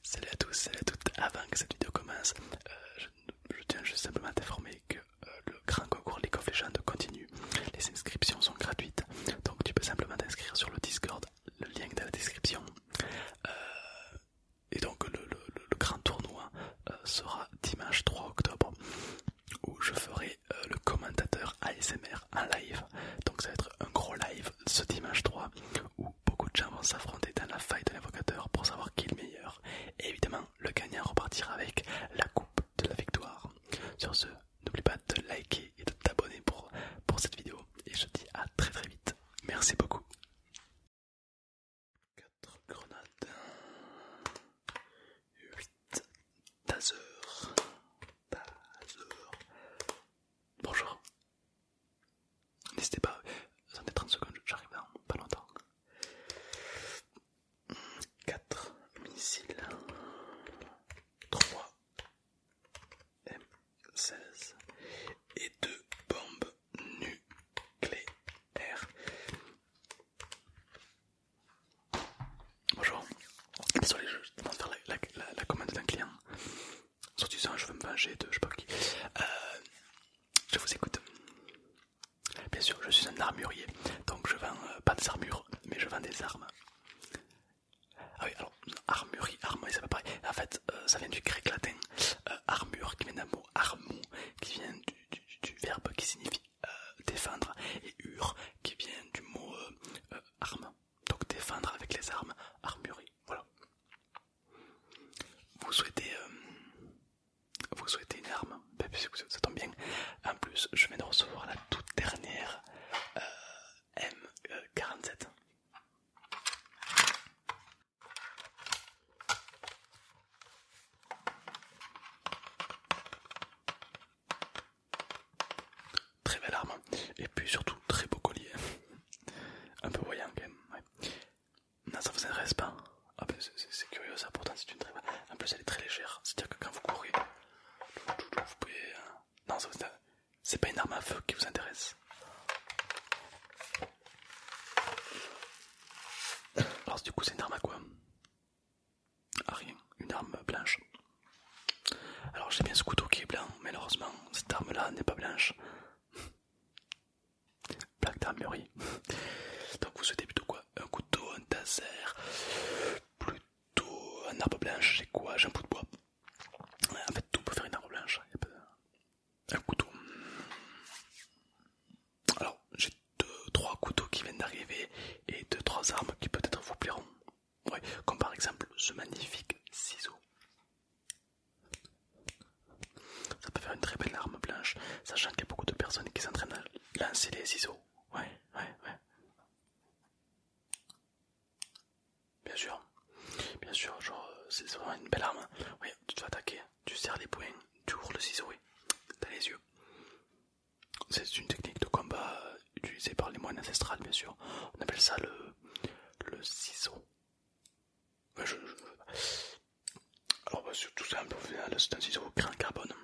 Salut à tous, salut à toutes. Avant que cette vidéo commence, je tiens juste simplement à t'informer que le grand concours League of Legends continue. Les inscriptions sont gratuites, donc tu peux simplement t'inscrire sur le Discord, le lien est dans la description. Et donc le grand tournoi sera dimanche 3 octobre, où je ferai le commentateur ASMR en live. Donc ça va être un gros live ce dimanche 3, où beaucoup de gens vont s'affronter dans la faille de l'invocateur pour savoir qui est le meilleur. Et évidemment, le gagnant repartira avec la coupe de la victoire. Sur ce, n'oublie pas de liker et de t'abonner pour cette vidéo. Et je te dis à très très vite. Merci beaucoup. 4 grenades. 8 taser. Bonjour. N'hésitez pas, attendez 30 secondes, j'arrive dans pas longtemps. 4 missiles. 3 M16 et 2 bombes nucléaires. Bonjour. Désolé, je demande de faire la commande d'un client. Soit disant, je veux me venger de je sais pas qui. Je vous écoute. Bien sûr, je suis un armurier, donc je vends pas des armures, mais je vends des armes. Ah oui, alors, armurerie, arme, c'est pas pareil. En fait, ça vient du grec latin, armure, qui vient d'un mot armou, qui vient du verbe qui signifie défendre, et ur, qui vient du mot arme. Donc défendre avec les armes, armurerie, voilà. Vous souhaitez une arme, ça tombe bien. En plus, je viens de recevoir la toute dernière M47. Très belle arme, et puis surtout très beau collier. Un peu voyant quand même, ouais. Non, ça vous intéresse pas? Ah ben c'est curieux ça, pourtant c'est une très belle. En plus elle est très légère, c'est-à-dire que quand vous courez, vous pouvez... Non, ça vous intéresse. C'est pas une arme à feu qui vous intéresse. Alors du coup c'est une arme à quoi? Ah rien, une arme blanche. Alors j'ai bien ce couteau qui est blanc, malheureusement cette arme là n'est pas blanche. Plaque d'armurerie. Donc vous souhaitez plutôt quoi? Un couteau, un taser, plutôt un arme blanche, j'ai quoi? J'ai un bout de bois. En fait tout peut faire une arme blanche. Un couteau. Alors j'ai 2-3 couteaux qui viennent d'arriver et 2-3 armes qui peut-être vous plairont. Ouais, comme par exemple ce magnifique ciseau. Ça peut faire une très belle arme blanche, sachant qu'il y a beaucoup de personnes qui s'entraînent à lancer les ciseaux. Ouais. Bien sûr, genre c'est vraiment une belle arme. Oui, tu te fais attaquer, tu serres les poings, tu ouvres le ciseau, oui, dans les yeux. C'est une technique de combat utilisée par les moines ancestrales, bien sûr. On appelle ça le ciseau. Ouais, Alors c'est tout simple, au final c'est un ciseau grain carbone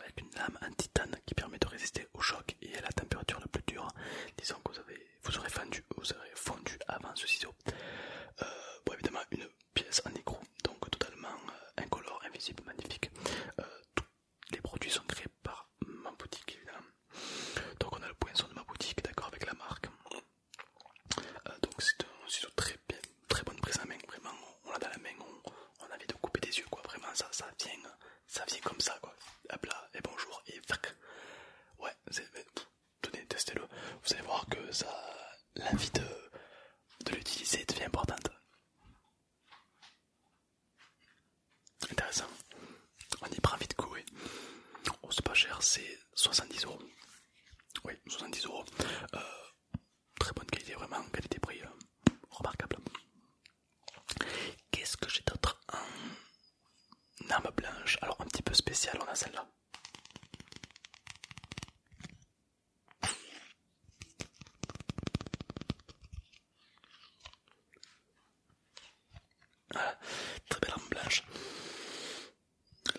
avec une lame en titane qui permet de résister au choc et à la température la plus dure. Disons que vous aurez fondu avant ce ciseau. Bon, évidemment une pièce en écrou, donc totalement incolore, invisible, magnifique. Tous les produits sont créés par ma boutique évidemment. Donc on a le poinçon de ma boutique, d'accord, avec la marque. Donc c'est un ciseau très bien, très bonne prise en main, vraiment on l'a dans la main, on a envie de couper des yeux quoi, vraiment ça vient comme ça quoi. Hop là, et bonjour, et fac. Ouais, tenez, testez-le, vous allez voir que ça, l'envie de l'utiliser devient importante. Intéressant, on y prend vite coup, oui. Oh, c'est pas cher, c'est 70€. Oui, 70€. Très bonne qualité, vraiment, qualité-prix remarquable. Qu'est-ce que j'ai d'autre? Une arme blanche, alors un petit peu spéciale, on a celle-là. Voilà, très belle arme blanche.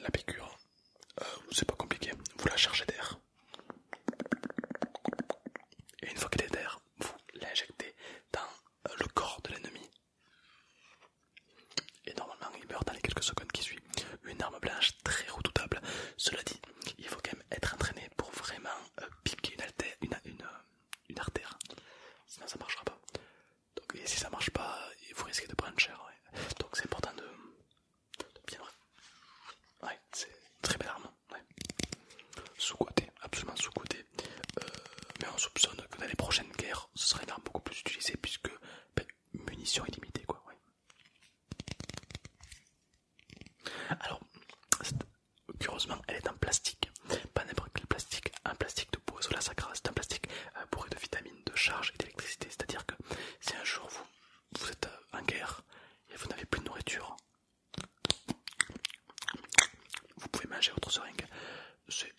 La piqûre, c'est pas compliqué, vous la chargez d'air. Et une fois qu'elle est d'air, vous l'injectez dans le corps de l'ennemi. Et normalement il meurt dans les quelques secondes qui suivent. Une arme blanche très redoutable. Cela dit, il faut quand même être entraîné pour vraiment piquer une artère. Sinon ça marchera pas. Donc et si ça marche pas, vous risquez de prendre cher. Ouais. Donc c'est important de bien. Ouais, c'est une très belle arme. Ouais. Sous-côté, absolument sous-côté. Mais on soupçonne que dans les prochaines guerres, ce sera une arme beaucoup plus utilisée puisque munitions illimitées quoi. Ouais. Alors, curieusement, elle est en plastique. Pas n'importe quel plastique, un plastique de Boisola Sacra. C'est un plastique bourré de vitamines, de charge et d'électricité. C'est-à-dire que si un jour vous êtes en guerre et vous n'avez plus de nourriture, vous pouvez manger votre seringue. C'est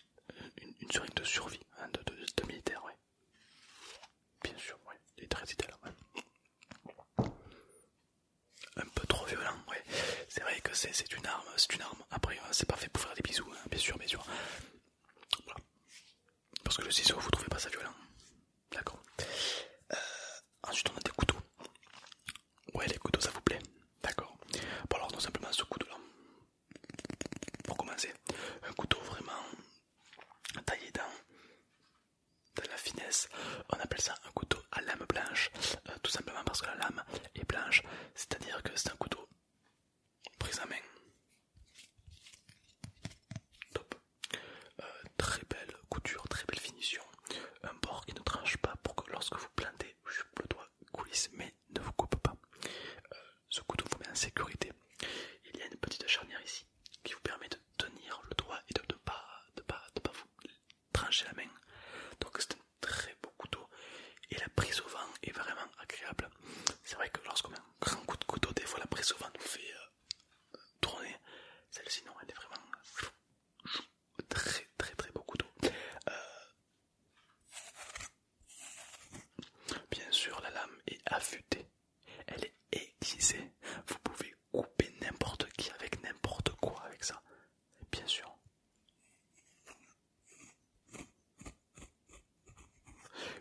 une seringue de survie, hein, de militaire, ouais. Bien sûr, ouais. L'électricité là, ouais. Un peu trop violent, ouais. C'est vrai que c'est une arme. Après, c'est pas fait pour faire des bisous, hein, bien sûr, bien sûr. Voilà. Parce que le ciseau, vous trouvez pas ça violent. D'accord. Ensuite, on a des couteaux. Ouais, les couteaux, ça vous plaît. D'accord. Bon, alors, non, simplement ce couteau-là. Pour commencer, un couteau vraiment taillé dans la finesse. On appelle ça un couteau à lame blanche. Tout simplement parce que la lame est blanche. C'est-à-dire que c'est un couteau prise à main. Top. Très belle couture, très belle finition. Un bord qui ne tranche pas pour que lorsque vous plantez, le doigt coulisse mais ne vous coupe pas. Ce couteau vous met en sécurité. Il y a une petite charnière ici qui vous permet de tenir le doigt et de ne pas vous trancher la main. Donc c'est un très beau couteau et la prise au vent est vraiment agréable. C'est vrai que lorsqu'on met un grand coup de couteau, des fois la prise au vent nous fait tourner. Celle-ci non, elle est vraiment très très très beau couteau. Bien sûr la lame est affûtée, elle est aiguisée. Vous pouvez couper n'importe qui avec n'importe quoi avec ça. Bien sûr.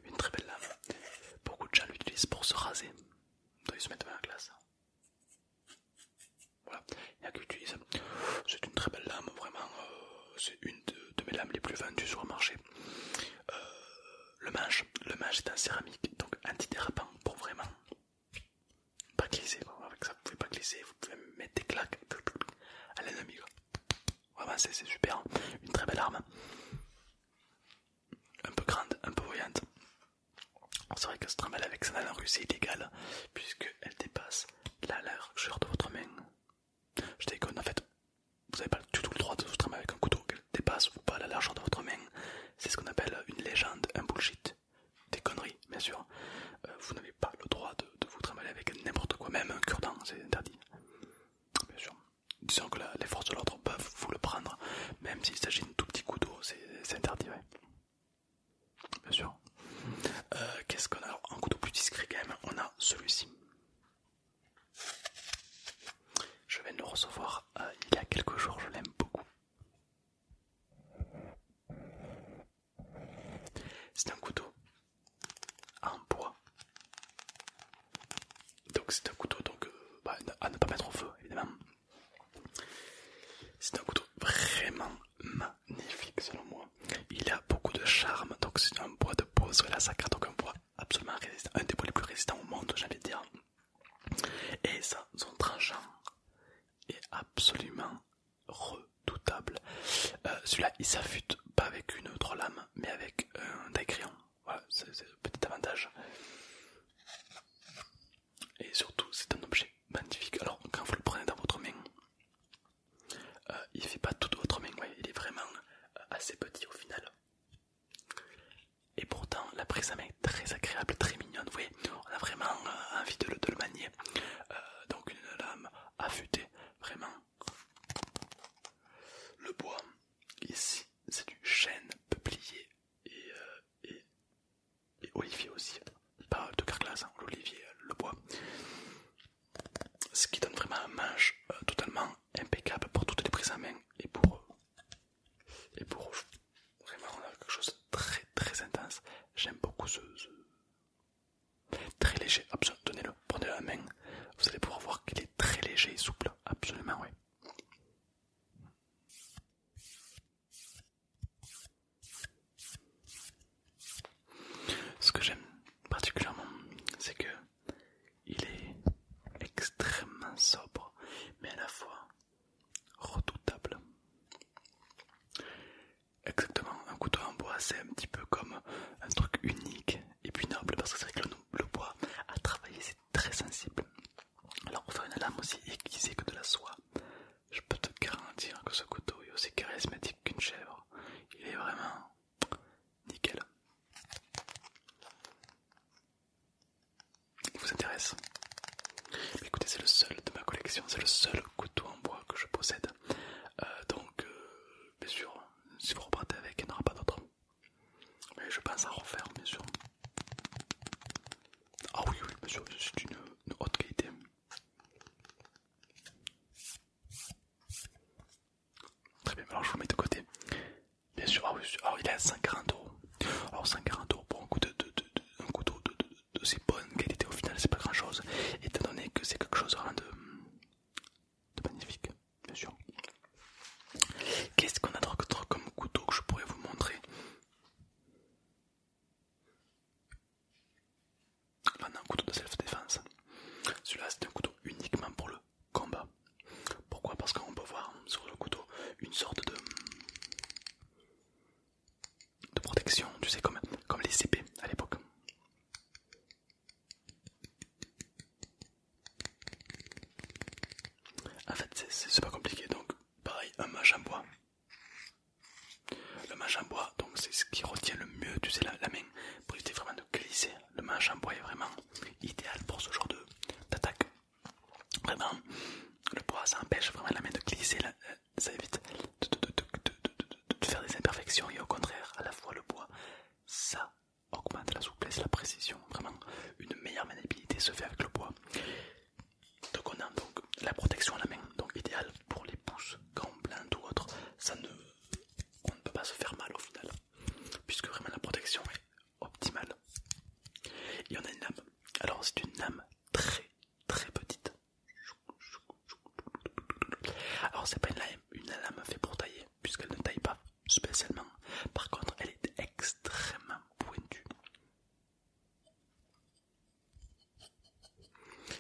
Une très belle lame. Beaucoup de gens l'utilisent pour se raser. Ils se mettent à la glace. Voilà, il y en a qui utilisent. C'est une très belle lame, vraiment. C'est une de mes lames les plus vendues sur le marché. Le manche est en céramique, donc antidérapant pour vraiment pas glisser. Avec ça, vous pouvez pas glisser, vous pouvez mettre des claques à l'ennemi. Vraiment, c'est super. Une très belle arme. Un peu grande, un peu voyante. C'est vrai que se trimballer avec ça dans la rue c'est illégal, puisqu'elle dépasse la largeur de votre main. Je déconne, en fait, vous n'avez pas du tout le droit de vous trimballer avec un couteau qui dépasse ou pas la largeur de votre main. C'est ce qu'on appelle une légende, un bullshit. Des conneries, bien sûr. Vous n'avez pas le droit de vous trimballer avec n'importe quoi, même un cure-dent, c'est interdit. Bien sûr. Disons que les forces de l'ordre peuvent vous le prendre, même s'il s'agit d'un tout petit couteau, c'est interdit, ouais. Bien sûr. Qu'est-ce qu'on a? Alors, un couteau plus discret quand même, on a celui-ci. Je viens de le recevoir il y a quelques jours, je l'aime beaucoup. C'est un couteau en bois. Donc c'est un couteau à ne pas mettre au feu, évidemment. C'est un couteau vraiment magnifique selon moi. Il a beaucoup de charme, donc c'est un bois de Boisola Sacra, donc un bois absolument résistant, un des bois les plus résistants au monde, j'ai envie de dire. Et ça, son tranchant est absolument redoutable. Celui-là, il s'affûte pas avec une autre lame, mais avec un taille-crayon. Voilà, c'est le petit avantage. Et surtout, c'est un objet magnifique. Alors, quand vous le prenez dans votre main, il fait pas toute votre main, ouais, il est vraiment assez petit au final. Et pourtant, la prise à main est très agréable, très mignonne. Vous voyez, on a vraiment envie de le manier. Donc une lame affûtée, vraiment. Le bois, ici, c'est du chêne, peuplier et olivier aussi. Pas de carglass, hein, l'olivier, le bois. Ce qui seul couteau en bois que je possède. Donc, bien sûr, si vous repartez avec, il n'y en aura pas d'autre. Mais je pense à refaire, bien sûr. Ah oui, oui, bien sûr, c'est une haute qualité. Très bien, alors je vous mets de côté. Bien sûr, ah oui, alors il est à 140€. Alors 140€ pour un couteau un couteau de si bonne qualité, au final c'est pas grand chose, étant donné que c'est quelque chose vraiment de magnifique, bien sûr. Qu'est-ce qu'on a d'autre comme couteau que je pourrais vous montrer? Là on a un couteau de self-défense. Celui-là c'est un couteau uniquement pour le combat. Pourquoi? Parce qu'on peut voir sur le couteau une sorte de protection, tu sais, comme les épées à l'époque. En fait, c'est pas compliqué. Donc, pareil, un manche en bois. Le manche en bois, donc c'est ce qui retient le mieux, tu sais, la main, pour éviter vraiment de glisser. Le manche en bois est vraiment idéal pour ce genre d'attaque. Vraiment, le bois, ça empêche vraiment la main de glisser, ça évite de faire des imperfections, et au contraire, à la fois le bois, ça augmente la souplesse, la précision. Vraiment, une meilleure maniabilité se fait avec le bois. Donc on a donc la protection à la main, donc idéal pour les pouces, quand on plante ou autre, on ne peut pas se faire mal au final, puisque vraiment la protection est optimale. Et on a une lame, alors c'est une lame très très petite. Alors c'est pas une lame faite pour tailler, puisqu'elle ne taille pas spécialement, par contre elle est extrêmement pointue.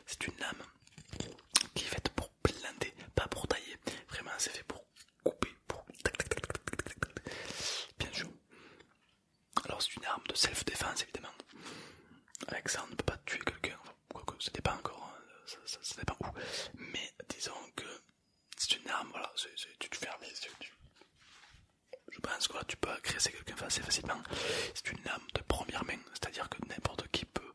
C'est une lame qui est faite pour planter, pas pour tailler. Vraiment, c'est fait pour couper, pour tac tac tac tac tac tac tac. Bien sûr. Alors c'est une arme de self-défense évidemment. Avec ça, on ne peut pas tuer quelqu'un. Enfin, quoique, ça dépend encore. Hein. Ça dépend où. Mais disons que c'est une arme. Voilà, tu te fermes les yeux. Je pense que là, tu peux agresser quelqu'un assez facilement. C'est une arme de première main, c'est-à-dire que n'importe qui peut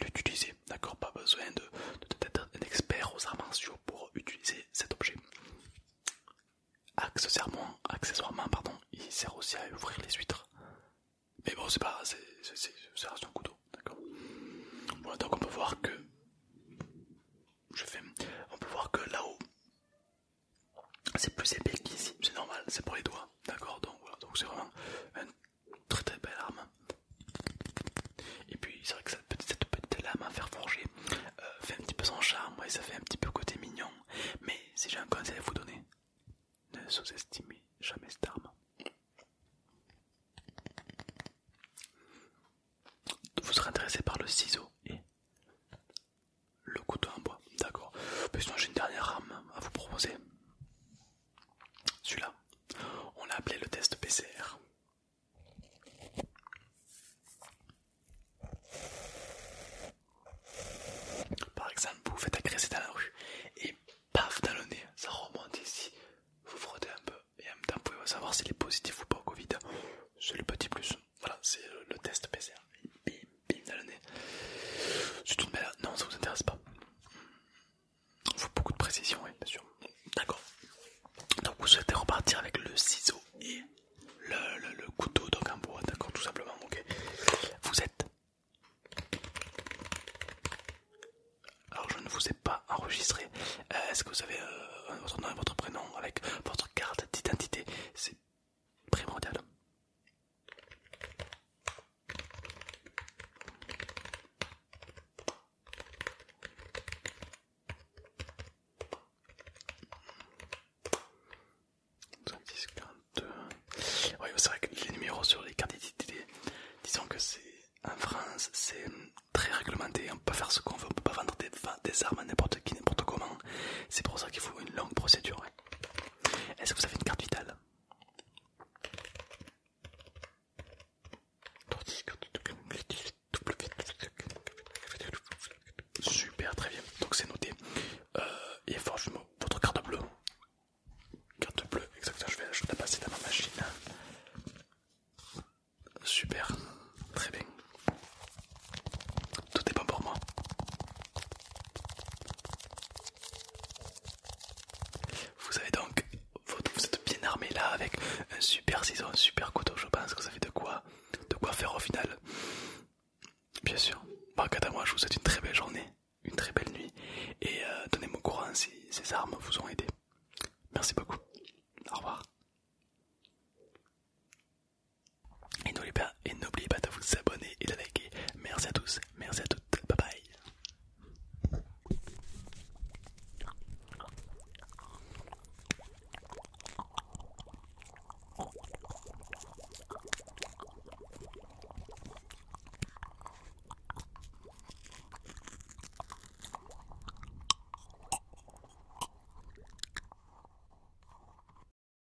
l'utiliser. D'accord, pas besoin d'être un expert aux arts martiaux pour utiliser cet objet. Accessoirement, il sert aussi à ouvrir les huîtres. Mais bon, c'est pas, ça reste un couteau, d'accord. Voilà, donc on peut voir que on peut voir que là-haut, c'est plus épais qu'ici, c'est normal, c'est pour les doigts, d'accord. Donc voilà, donc c'est vraiment une très très belle arme. Et puis c'est vrai que cette petite lame à faire forger fait un petit peu son charme, et ça fait un petit peu côté mignon. Mais si j'ai un conseil à vous donner, ne sous-estimez jamais cette arme. Vous serez intéressé par le ciseau et le couteau en bois, d'accord. Mais sinon j'ai une dernière arme à vous proposer. Celui-là, on l'a appelé le test PCR. Par exemple, vous vous faites agresser dans la rue et paf dans le nez, ça remonte ici. Vous frottez un peu et en même temps vous pouvez savoir s'il est positif ou pas au Covid. C'est le petit plus. Voilà, c'est le test PCR. Bim, bim dans le nez. C'est une belle. Non, ça vous intéresse pas. Il faut beaucoup de précision, oui, bien sûr. D'accord. Donc vous souhaitez repartir avec le ciseau et le couteau donc en bois, d'accord, tout simplement, ok. Vous êtes... Alors je ne vous ai pas enregistré. Est-ce que vous avez votre nom et votre prénom avec votre carte d'identité? C'est primordial. Oui, c'est vrai que les numéros sur les cartes d'identité, disons que en France, c'est très réglementé. On peut pas faire ce qu'on veut, on peut pas vendre des armes à n'importe qui, n'importe comment. C'est pour ça qu'il faut une longue procédure. Ouais. Est-ce que vous avez une carte vitale? Super, très bien. Donc c'est noté. Et franchement, votre carte bleue. Carte bleue, exactement. Je vais la passer dans ma machine. Super, très bien. Tout est bon pour moi. un super ciseau, un super couteau, je pense que ça fait de quoi faire au final. Bien sûr. Bon, quant à moi, je vous souhaite une très belle journée, une très belle nuit, et donnez-moi au courant si ces armes vous ont aidé.